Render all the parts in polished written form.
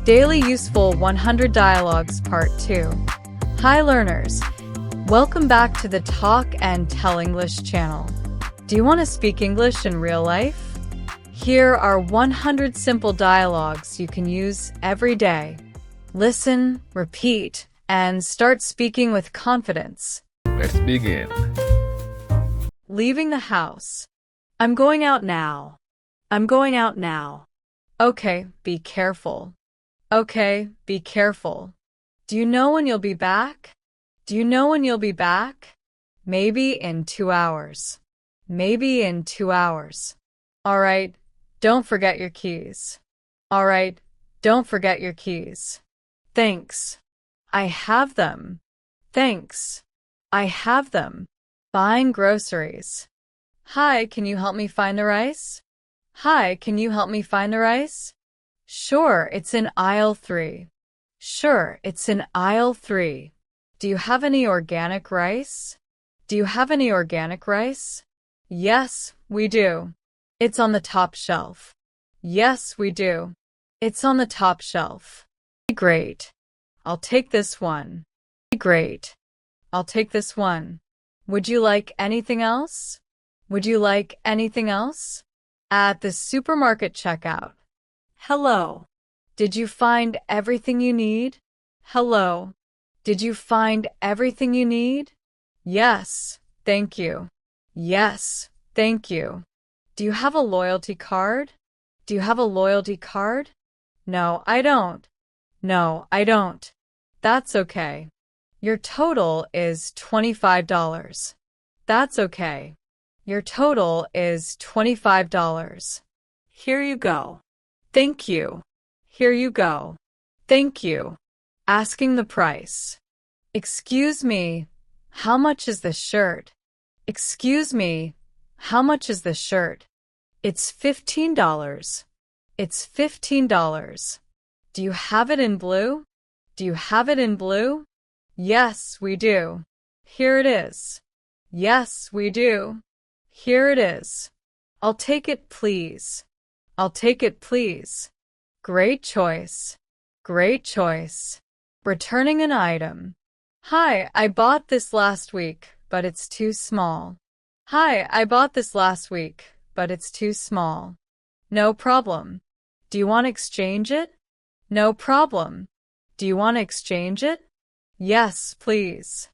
Daily Useful 100 Dialogues Part 2. Hi learners! Welcome back to the Talk and Tell English channel. Do you want to speak English in real life? Here are 100 simple dialogues you can use every day. Listen, repeat, and start speaking with confidence. Let's begin. Leaving the house. I'm going out now. I'm going out now. Okay, be careful. Okay, be careful. Do you know when you'll be back? Do you know when you'll be back? Maybe in 2 hours. Maybe in 2 hours. All right, don't forget your keys. All right, don't forget your keys. Thanks. I have them. Thanks. I have them. Buying groceries. Hi, can you help me find the rice? Hi, can you help me find the rice? Sure, it's in aisle 3. Sure, it's in aisle 3. Do you have any organic rice? Do you have any organic rice? Yes, we do. It's on the top shelf. Yes, we do. It's on the top shelf. Great. I'll take this one. Great. I'll take this one. Would you like anything else? Would you like anything else? At the supermarket checkout. Hello. Did you find everything you need? Hello. Did you find everything you need? Yes, thank you. Yes, thank you. Do you have a loyalty card? Do you have a loyalty card? No, I don't. No, I don't. That's okay. Your total is $25. That's okay. Your total is $25. Here you go. Thank you. Here you go. Thank you. Asking the price. Excuse me, how much is this shirt? Excuse me, how much is this shirt? It's $15. It's $15. Do you have it in blue? Do you have it in blue? Yes, we do. Here it is. Yes, we do. Here it is. I'll take it, please. I'll take it, please. Great choice. Great choice. Returning an item. Hi, I bought this last week, but it's too small. Hi, I bought this last week, but it's too small. No problem. Do you want to exchange it? No problem. Do you want to exchange it? Yes, please.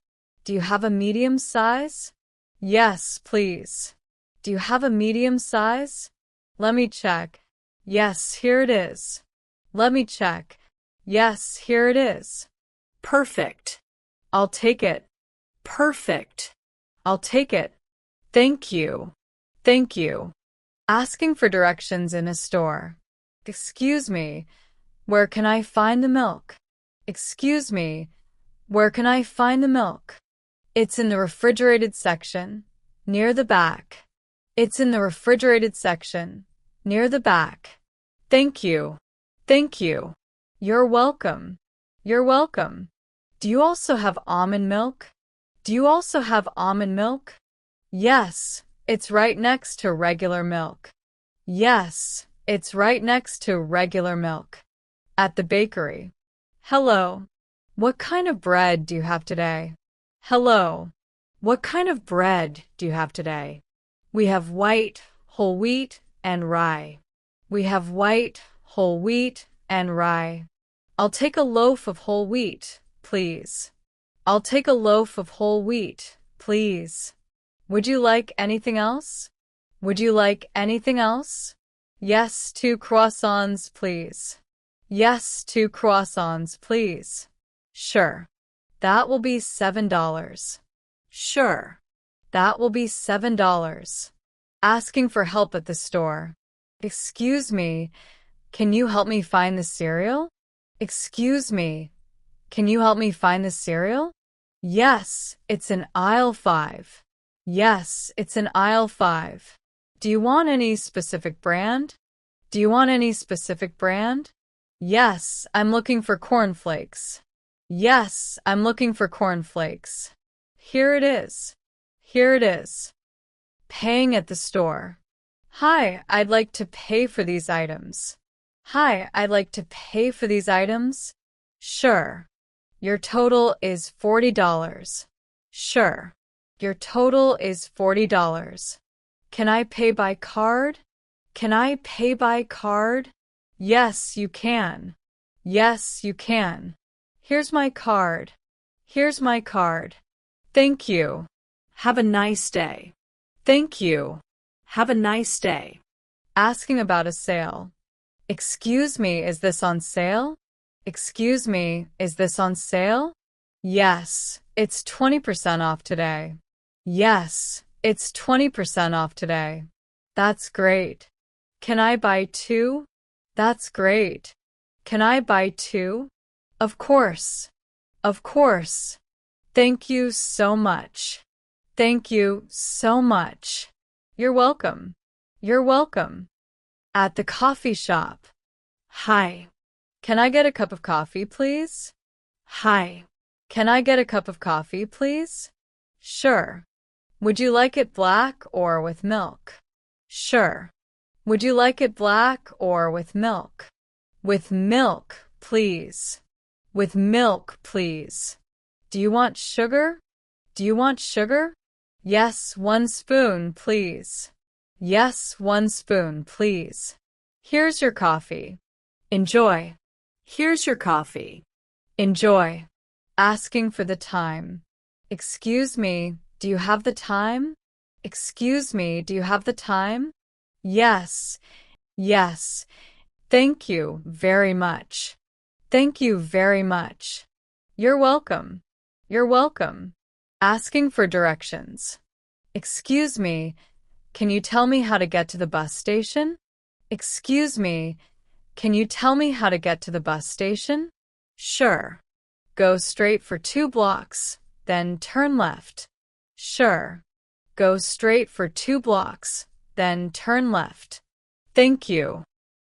Do you have a medium size? Yes, please. Do you have a medium size? Let me check. Yes, here it is. Let me check. Yes, here it is. Perfect. I'll take it. Perfect. I'll take it. Thank you. Thank you. Asking for directions in a store. Excuse me, where can I find the milk? Excuse me, where can I find the milk? It's in the refrigerated section, near the back. It's in the refrigerated section, near the back. Thank you. Thank you. You're welcome. You're welcome. Do you also have almond milk? Do you also have almond milk? Yes, it's right next to regular milk. Yes, it's right next to regular milk. At the bakery. Hello. What kind of bread do you have today? Hello. What kind of bread do you have today? We have white, whole wheat, and rye. We have white, whole wheat, and rye. I'll take a loaf of whole wheat, please. I'll take a loaf of whole wheat, please. Would you like anything else? Would you like anything else? Yes, 2 croissants, please. Yes, 2 croissants, please. Sure. That will be $7. Sure. That will be $7. Asking for help at the store. Excuse me, can you help me find the cereal? Excuse me, can you help me find the cereal? Yes, it's in aisle 5. Yes, it's in aisle 5. Do you want any specific brand? Do you want any specific brand? Yes, I'm looking for cornflakes. Yes, I'm looking for cornflakes. Here it is. Here it is. Paying at the store. Hi, I'd like to pay for these items. Hi, I'd like to pay for these items. Sure. Your total is $40. Sure. Your total is $40. Can I pay by card? Can I pay by card? Yes, you can. Yes, you can. Here's my card. Here's my card. Thank you. Have a nice day. Thank you. Have a nice day. Asking about a sale. Excuse me, is this on sale? Excuse me, is this on sale? Yes, it's 20% off today. Yes, it's 20% off today. That's great. Can I buy two? That's great. Can I buy two? Of course. Of course. Thank you so much. Thank you so much. You're welcome. You're welcome. At the coffee shop. Hi. Can I get a cup of coffee, please? Hi. Can I get a cup of coffee, please? Sure. Would you like it black or with milk? Sure. Would you like it black or with milk? With milk, please. With milk, please. Do you want sugar? Do you want sugar? Yes, 1 spoon, please. Yes, 1 spoon, please. Here's your coffee. Enjoy. Here's your coffee. Enjoy. Asking for the time. Excuse me, do you have the time? Excuse me, do you have the time? Yes. Yes. Thank you very much. Thank you very much. You're welcome. You're welcome. Asking for directions. Excuse me, can you tell me how to get to the bus station? Excuse me, can you tell me how to get to the bus station? Sure. Go straight for 2 blocks, then turn left. Sure. Go straight for 2 blocks, then turn left. Thank you.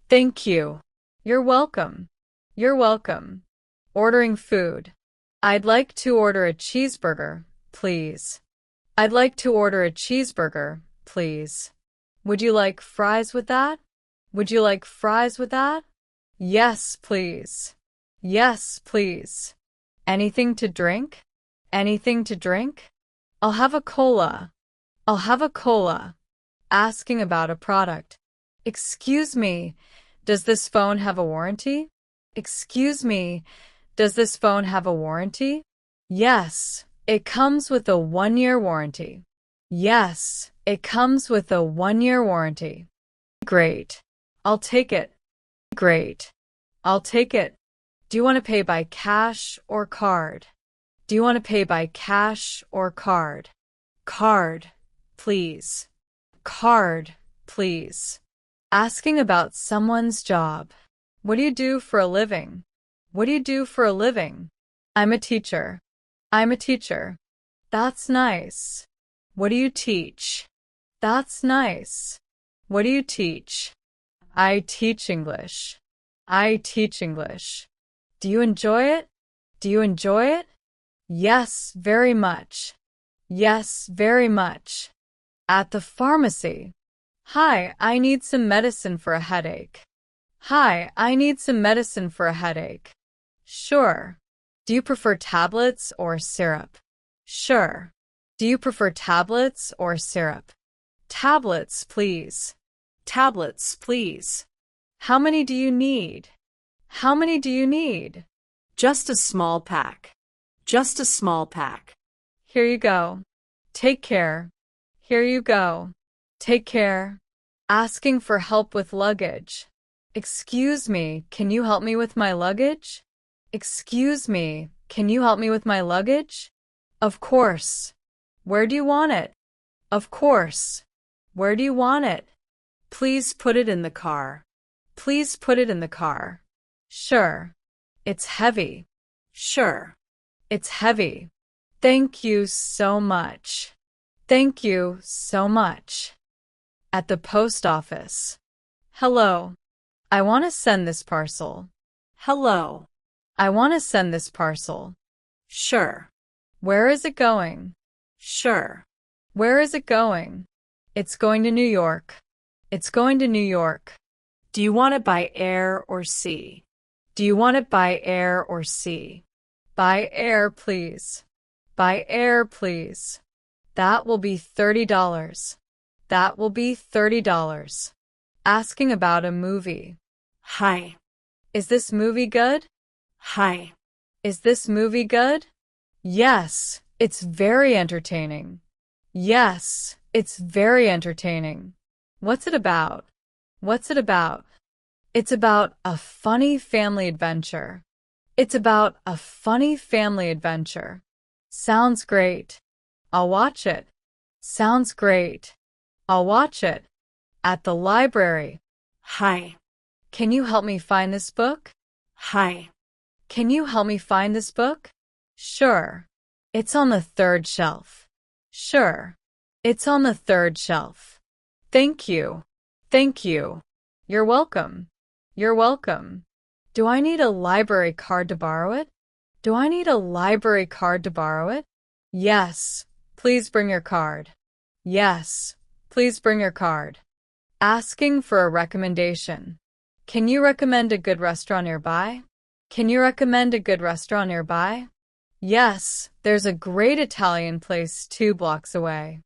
Thank you. You're welcome. You're welcome. Ordering food. I'd like to order a cheeseburger, please. I'd like to order a cheeseburger, please. Would you like fries with that? Would you like fries with that? Yes, please. Yes, please. Anything to drink? Anything to drink? I'll have a cola. I'll have a cola. Asking about a product. Excuse me, does this phone have a warranty? Excuse me, does this phone have a warranty? Yes, it comes with a 1-year warranty. Yes, it comes with a 1-year warranty. Great. I'll take it. Great. I'll take it. Do you want to pay by cash or card? Do you want to pay by cash or card? Card, please. Card, please. Asking about someone's job. What do you do for a living? What do you do for a living? I'm a teacher. I'm a teacher. That's nice. What do you teach? That's nice. What do you teach? I teach English. I teach English. Do you enjoy it? Do you enjoy it? Yes, very much. Yes, very much. At the pharmacy. Hi, I need some medicine for a headache. Hi, I need some medicine for a headache. Sure. Do you prefer tablets or syrup? Sure. Do you prefer tablets or syrup? Tablets, please. Tablets, please. How many do you need? How many do you need? Just a small pack. Just a small pack. Here you go. Take care. Here you go. Take care. Asking for help with luggage. Excuse me, can you help me with my luggage? Excuse me, can you help me with my luggage? Of course. Where do you want it? Of course. Where do you want it? Please put it in the car. Please put it in the car. Sure. It's heavy. Sure. It's heavy. Thank you so much. Thank you so much. At the post office. Hello. I want to send this parcel. Hello. I want to send this parcel. Sure. Where is it going? Sure. Where is it going? It's going to New York. It's going to New York. Do you want it by air or sea? Do you want it by air or sea? By air, please. By air, please. That will be $30. That will be $30. Asking about a movie. Hi. Is this movie good? Hi. Is this movie good? Yes, it's very entertaining. Yes, it's very entertaining. What's it about? What's it about? It's about a funny family adventure. It's about a funny family adventure. Sounds great. I'll watch it. Sounds great. I'll watch it. At the library. Hi. Can you help me find this book? Hi. Can you help me find this book? Sure. It's on the third shelf. Sure. It's on the third shelf. Thank you. Thank you. You're welcome. You're welcome. Do I need a library card to borrow it? Do I need a library card to borrow it? Yes. Please bring your card. Yes. Please bring your card. Asking for a recommendation. Can you recommend a good restaurant nearby? Can you recommend a good restaurant nearby? Yes, there's a great Italian place 2 blocks away.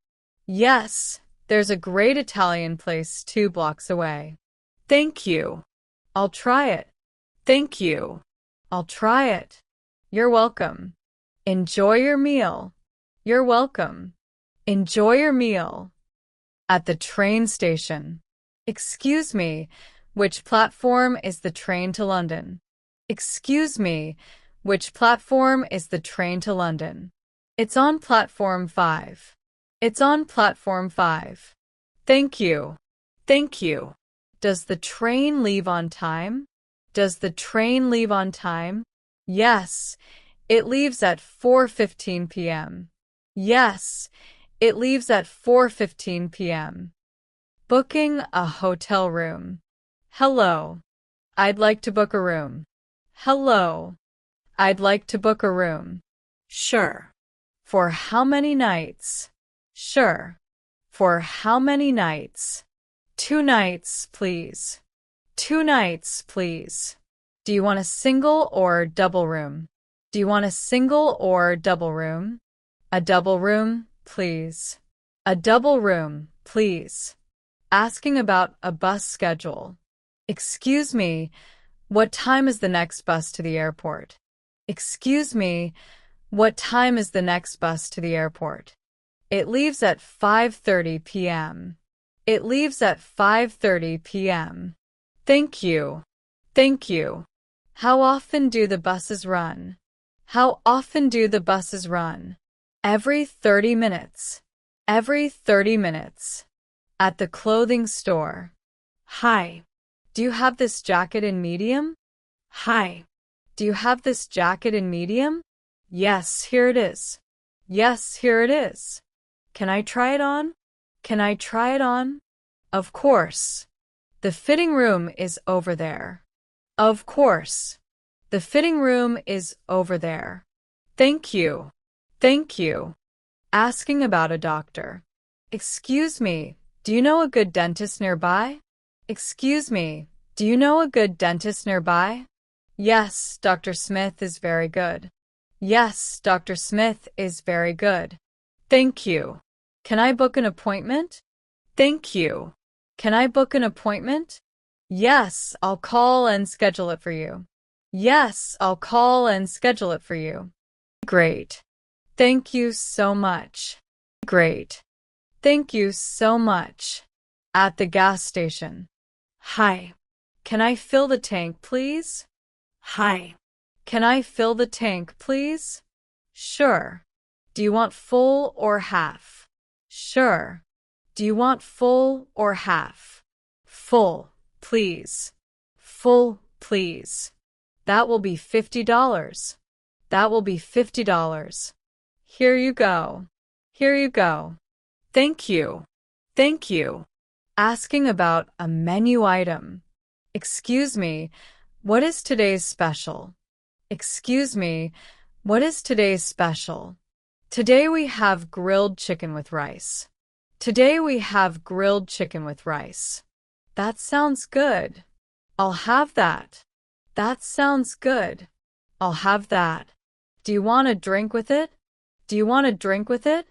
Yes, there's a great Italian place 2 blocks away. Thank you. I'll try it. Thank you. I'll try it. You're welcome. Enjoy your meal. You're welcome. Enjoy your meal. At the train station. Excuse me, which platform is the train to London? Excuse me, which platform is the train to London? It's on platform 5. It's on platform 5. Thank you. Thank you. Does the train leave on time? Does the train leave on time? Yes, it leaves at 4:15 p.m. Yes, it leaves at 4:15 p.m. Booking a hotel room. Hello. I'd like to book a room. Hello. I'd like to book a room. Sure. For how many nights? Sure. For how many nights? 2 nights, please. 2 nights, please. Do you want a single or double room? Do you want a single or double room? A double room, please. A double room, please. Asking about a bus schedule. Excuse me, what time is the next bus to the airport? Excuse me, what time is the next bus to the airport? It leaves at 5:30 p.m. It leaves at 5:30 p.m. Thank you. Thank you. How often do the buses run? How often do the buses run? Every 30 minutes. Every 30 minutes. At the clothing store. Hi. Do you have this jacket in medium? Hi. Do you have this jacket in medium? Yes, here it is. Yes, here it is. Can I try it on? Can I try it on? Of course. The fitting room is over there. Of course. The fitting room is over there. Thank you. Thank you. Asking about a doctor. Excuse me, do you know a good dentist nearby? Excuse me, do you know a good dentist nearby? Yes, Dr. Smith is very good. Yes, Dr. Smith is very good. Thank you. Can I book an appointment? Thank you. Can I book an appointment? Yes, I'll call and schedule it for you. Yes, I'll call and schedule it for you. Great. Thank you so much. Great. Thank you so much. At the gas station. Hi. Can I fill the tank, please? Hi. Can I fill the tank, please? Sure. Do you want full or half? Sure. Do you want full or half? Full, please. Full, please. That will be $50. That will be $50. Here you go. Here you go. Thank you. Thank you. Asking about a menu item. Excuse me, what is today's special? Excuse me, what is today's special? Today we have grilled chicken with rice. Today we have grilled chicken with rice. That sounds good. I'll have that. That sounds good. I'll have that. Do you want a drink with it? Do you want a drink with it?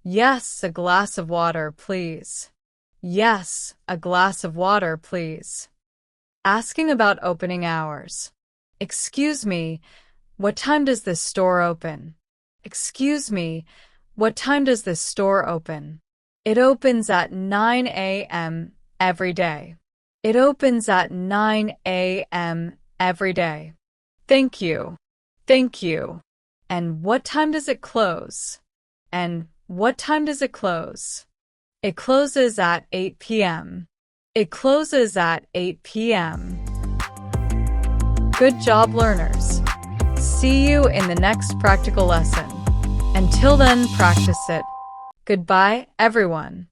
Yes, a glass of water, please. Yes, a glass of water, please. Asking about opening hours. Excuse me, what time does this store open? Excuse me, what time does this store open? It opens at 9 a.m. every day. It opens at 9 a.m. every day. Thank you. Thank you. And what time does it close? And what time does it close? It closes at 8 p.m. It closes at 8 p.m. Good job, learners. See you in the next practical lesson. Until then, practice it. Goodbye, everyone.